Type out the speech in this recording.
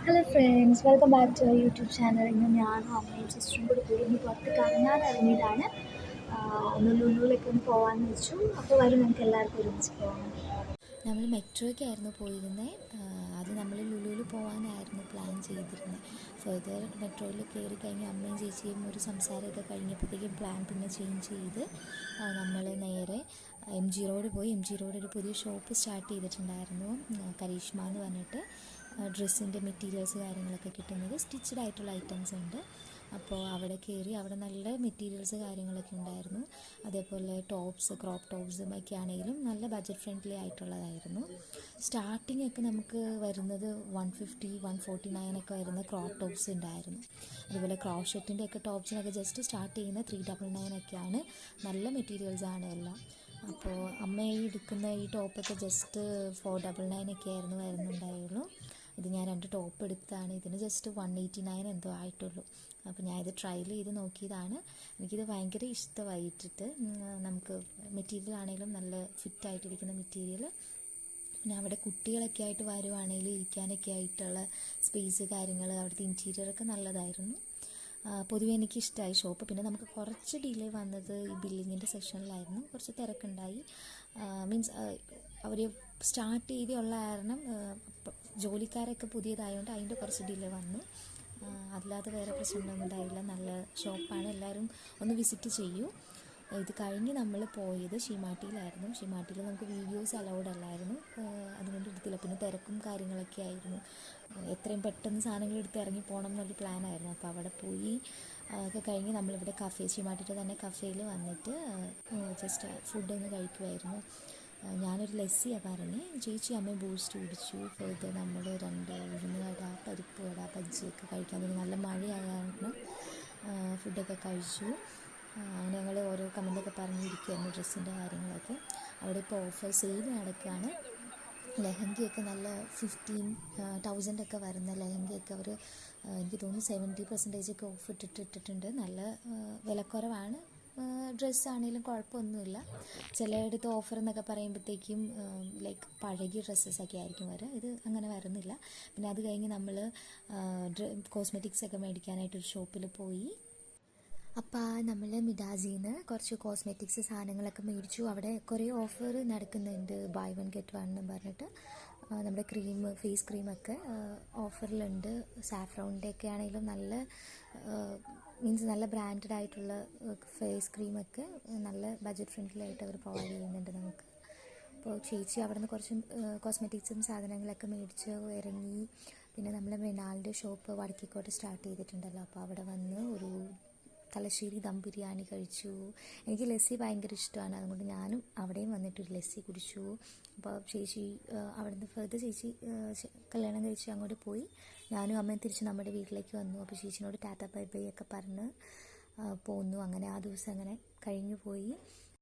Hello friends, welcome back to YouTube channel. ഇന്ന് ഞാനും അമ്മയും സിസ്റ്ററും കൂടി ഇന്ന് പുറത്ത് കറങ്ങാൻ ഇറങ്ങിയതാണ്. ഒന്ന് ലുലുവിലേക്ക് ഒന്ന് പോകാമെന്ന് വെച്ചു. അപ്പോൾ വരും, നമുക്ക് എല്ലാവർക്കും ഒരുമിച്ച് പോകാം. നമ്മൾ മെട്രോയ്ക്കായിരുന്നു പോയിരുന്നത്. അത് നമ്മൾ ലുലുവിൽ പോകാനായിരുന്നു പ്ലാൻ ചെയ്തിരുന്നത്. ഫെർദർ മെട്രോയിൽ കയറി കഴിഞ്ഞ് അമ്മയും ചേച്ചിയും ഒരു സംസാരമൊക്കെ കഴിഞ്ഞപ്പോഴത്തേക്കും പ്ലാൻ പിന്നെ ചേഞ്ച് ചെയ്ത് നമ്മൾ നേരെ എം ജി റോഡ് പോയി. എം ജി റോഡ് ഒരു പുതിയ ഷോപ്പ് സ്റ്റാർട്ട് ചെയ്തിട്ടുണ്ടായിരുന്നു, കരീഷ്മ എന്ന് പറഞ്ഞിട്ട്. ഡ്രസ്സിൻ്റെ മെറ്റീരിയൽസ് കാര്യങ്ങളൊക്കെ കിട്ടുന്നത്, സ്റ്റിച്ചഡ് ആയിട്ടുള്ള ഐറ്റംസ് ഉണ്ട്. അപ്പോൾ അവിടെ കയറി, അവിടെ നല്ല മെറ്റീരിയൽസ് കാര്യങ്ങളൊക്കെ ഉണ്ടായിരുന്നു. അതേപോലെ ടോപ്സ്, ക്രോപ്പ് ടോപ്സും ഒക്കെ ആണെങ്കിലും നല്ല ബഡ്ജറ്റ് ഫ്രണ്ട്ലി ആയിട്ടുള്ളതായിരുന്നു. സ്റ്റാർട്ടിംഗ് ഒക്കെ നമുക്ക് വരുന്നത് 150, 149 ഒക്കെ വരുന്ന ക്രോപ്പ് ടോപ്സ് ഉണ്ടായിരുന്നു. അതുപോലെ ക്രോഷറ്റിൻ്റെ ഒക്കെ ടോപ്സിനൊക്കെ ജസ്റ്റ് സ്റ്റാർട്ട് ചെയ്യുന്ന 399 ഒക്കെയാണ്. നല്ല മെറ്റീരിയൽസാണ് എല്ലാം. അപ്പോൾ അമ്മ ഈ എടുക്കുന്ന ഈ ടോപ്പൊക്കെ ജസ്റ്റ് 499 ഒക്കെ ആയിരുന്നു വരുന്നുണ്ടായുള്ളൂ. ഇത് ഞാൻ 2 ടോപ്പ് എടുത്തതാണ്. ഇതിന് ജസ്റ്റ് 189 എന്തോ ആയിട്ടുള്ളൂ. അപ്പോൾ ഞാനിത് ട്രയൽ ചെയ്ത് നോക്കിയതാണ്. എനിക്കിത് ഭയങ്കര ഇഷ്ടമായിട്ടിട്ട്. നമുക്ക് മെറ്റീരിയൽ ആണെങ്കിലും നല്ല ഫിറ്റായിട്ടിരിക്കുന്ന മെറ്റീരിയൽ. പിന്നെ അവിടെ കുട്ടികളൊക്കെ ആയിട്ട് വരുവാണെങ്കിൽ ഇരിക്കാനൊക്കെ ആയിട്ടുള്ള സ്പേസ് കാര്യങ്ങൾ, അവിടുത്തെ ഇൻറ്റീരിയറൊക്കെ നല്ലതായിരുന്നു. പൊതുവെ എനിക്കിഷ്ടമായി ഷോപ്പ്. പിന്നെ നമുക്ക് കുറച്ച് ഡിലേ വന്നത് ഈ ബില്ലിങ്ങിൻ്റെ സെക്ഷനിലായിരുന്നു. കുറച്ച് തിരക്കുണ്ടായി. മീൻസ് അവർ സ്റ്റാർട്ട് ചെയ്തുള്ള കാരണം ജോലിക്കാരൊക്കെ പുതിയതായതുകൊണ്ട് അതിൻ്റെ കുറച്ച് ഡിലേ വന്നു. അല്ലാതെ വേറെ പ്രശ്നങ്ങളൊന്നും ഉണ്ടായില്ല. നല്ല ഷോപ്പാണ്, എല്ലാവരും ഒന്ന് വിസിറ്റ് ചെയ്യൂ. ഇത് കഴിഞ്ഞ് നമ്മൾ പോയത് ഷീമാട്ടിയിലായിരുന്നു. ഷീമാട്ടിയിൽ നമുക്ക് വീഡിയോസ് അലൗഡ് അല്ലായിരുന്നു, അതുകൊണ്ട് എടുത്തില്ല. പിന്നെ തിരക്കും കാര്യങ്ങളൊക്കെ ആയിരുന്നു. എത്രയും പെട്ടെന്ന് സാധനങ്ങൾ എടുത്ത് ഇറങ്ങി പോകണം എന്നൊരു പ്ലാനായിരുന്നു. അപ്പോൾ അവിടെ പോയി ഒക്കെ കഴിഞ്ഞ് നമ്മളിവിടെ ഷീമാട്ടിയിട്ട് തന്നെ കഫേയിൽ വന്നിട്ട് ജസ്റ്റ് ഫുഡൊന്ന് കഴിക്കുമായിരുന്നു. ഞാനൊരു ലസ്സിയാണ് പറഞ്ഞ്, ചേച്ചി അമ്മയും ബൂസ്റ്റ് കുടിച്ചു. ഫെർദർ നമ്മൾ 2 ഉഴുന്ന് വട, പരിപ്പ് വട, ബജ്ജിയൊക്കെ കഴിക്കാൻ തുടങ്ങി. നല്ല മഴയായ കാരണം ഫുഡൊക്കെ കഴിച്ചു. അങ്ങനെ ഞങ്ങൾ ഓരോ കമൻറ്റൊക്കെ പറഞ്ഞിരിക്കുമായിരുന്നു ഡ്രസ്സിൻ്റെ കാര്യങ്ങളൊക്കെ. അവിടെ ഇപ്പോൾ ഓഫർ സെയിൽ നടക്കുകയാണ്. ലെഹങ്കയൊക്കെ നല്ല 15,000 ഒക്കെ വരുന്ന ലെഹങ്കയൊക്കെ അവർ, എനിക്ക് തോന്നുന്നു 70% ഓഫ് ഇട്ടിട്ടുണ്ട്. നല്ല വിലക്കുറവാണ്. ഡ്രസ്സാണെങ്കിലും കുഴപ്പമൊന്നുമില്ല. ചിലയിടത്ത് ഓഫർ എന്നൊക്കെ പറയുമ്പോഴത്തേക്കും ലൈക്ക് പഴകിയ ഡ്രസ്സസൊക്കെ ആയിരിക്കും വരിക. ഇത് അങ്ങനെ വരുന്നില്ല. പിന്നെ അത് കഴിഞ്ഞ് നമ്മൾ കോസ്മെറ്റിക്സ് ഒക്കെ മേടിക്കാനായിട്ടൊരു ഷോപ്പിൽ പോയി. അപ്പോൾ നമ്മൾ മിഡാസിന്ന് കുറച്ച് കോസ്മെറ്റിക്സ് സാധനങ്ങളൊക്കെ മേടിച്ചു. അവിടെ കുറേ ഓഫർ നടക്കുന്നുണ്ട്, ബൈ വൺ ഗെറ്റ് വൺ എന്ന് പറഞ്ഞിട്ട്. നമ്മുടെ ഫേസ് ക്രീമൊക്കെ ഓഫറിലുണ്ട്. സാഫ്രോണിൻ്റെ ഒക്കെ ആണെങ്കിലും നല്ല മീൻസ് നല്ല ബ്രാൻഡഡ് ആയിട്ടുള്ള ഫേസ് ക്രീമൊക്കെ നല്ല ബഡ്ജറ്റ് ഫ്രണ്ട്ലി ആയിട്ട് അവർ പ്രൊവൈഡ് ചെയ്യുന്നുണ്ട് നമുക്ക്. അപ്പോൾ ചേച്ചി അവിടെ നിന്ന് കുറച്ച് കോസ്മെറ്റിക്സും സാധനങ്ങളൊക്കെ മേടിച്ച് ഇറങ്ങി. പിന്നെ നമ്മൾ മൃണാളിൻ്റെ ഷോപ്പ് വടക്കേക്കോട്ട് സ്റ്റാർട്ട് ചെയ്തിട്ടുണ്ടല്ലോ, അപ്പോൾ അവിടെ വന്ന് ഒരു തലശ്ശേരി ദം ബിരിയാണി കഴിച്ചു. എനിക്ക് ലസ്സി ഭയങ്കര ഇഷ്ടമാണ്, അതുകൊണ്ട് ഞാനും അവിടെയും വന്നിട്ടൊരു ലസ്സി കുടിച്ചു. അപ്പോൾ ചേച്ചി അവിടുന്ന് ഫെർദർ ചേച്ചി കല്യാണം കഴിച്ച് അങ്ങോട്ട് പോയി. ഞാനും അമ്മയും തിരിച്ച് നമ്മുടെ വീട്ടിലേക്ക് വന്നു. അപ്പോൾ ചേച്ചിനോട് ടാറ്റ ബൈ ബൈ ഒക്കെ പറഞ്ഞ് പോന്നു. അങ്ങനെ ആ ദിവസം അങ്ങനെ കഴിഞ്ഞു പോയി.